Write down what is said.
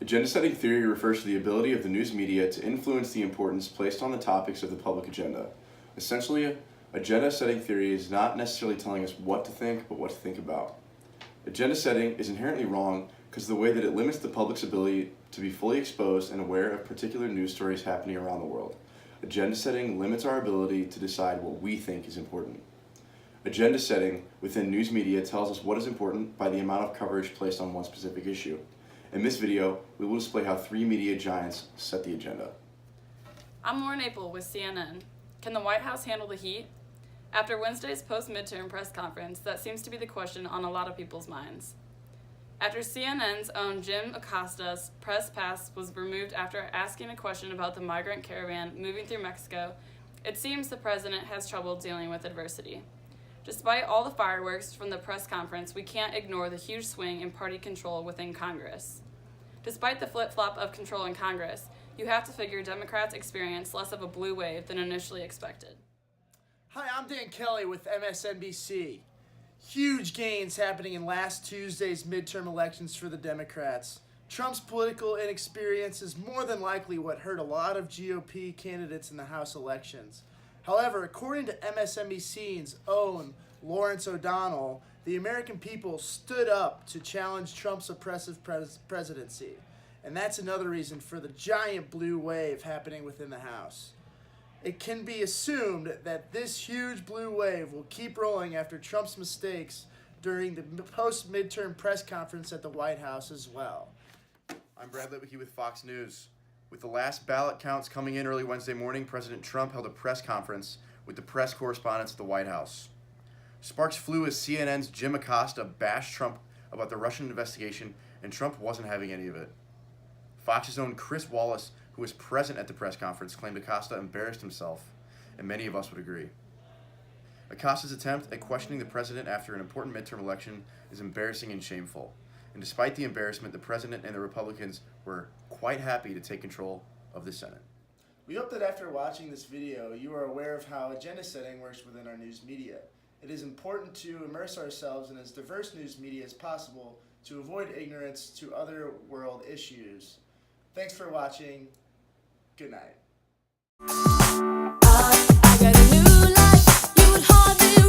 Agenda-setting theory refers to the ability of the news media to influence the importance placed on the topics of the public agenda. Essentially, agenda-setting theory is not necessarily telling us what to think, but what to think about. Agenda setting is inherently wrong because of the way that it limits the public's ability to be fully exposed and aware of particular news stories happening around the world. Agenda setting limits our ability to decide what we think is important. Agenda setting within news media tells us what is important by the amount of coverage placed on one specific issue. In this video, we will display how three media giants set the agenda. I'm Lauren Apel with CNN. Can the White House handle the heat? After Wednesday's post-midterm press conference, that seems to be the question on a lot of people's minds. After CNN's own Jim Acosta's press pass was removed after asking a question about the migrant caravan moving through Mexico, it seems the president has trouble dealing with adversity. Despite all the fireworks from the press conference, we can't ignore the huge swing in party control within Congress. Despite the flip-flop of control in Congress, you have to figure Democrats experience less of a blue wave than initially expected. Hi, I'm Dan Kelly with MSNBC. Huge gains happening in last Tuesday's midterm elections for the Democrats. Trump's political inexperience is more than likely what hurt a lot of GOP candidates in the House elections. However, according to MSNBC's own Lawrence O'Donnell, the American people stood up to challenge Trump's oppressive presidency. And that's another reason for the giant blue wave happening within the House. It can be assumed that this huge blue wave will keep rolling after Trump's mistakes during the post-midterm press conference at the White House as well. I'm Brad Litwicky with Fox News. With the last ballot counts coming in early Wednesday morning, President Trump held a press conference with the press correspondents at the White House. Sparks flew as CNN's Jim Acosta bashed Trump about the Russian investigation, and Trump wasn't having any of it. Fox's own Chris Wallace, who was present at the press conference, claimed Acosta embarrassed himself, and many of us would agree. Acosta's attempt at questioning the president after an important midterm election is embarrassing and shameful. And despite the embarrassment, the president and the Republicans were quite happy to take control of the Senate. We hope that after watching this video, you are aware of how agenda setting works within our news media. It is important to immerse ourselves in as diverse news media as possible to avoid ignorance to other world issues. Thanks for watching. Good night. I got a new life, you would hardly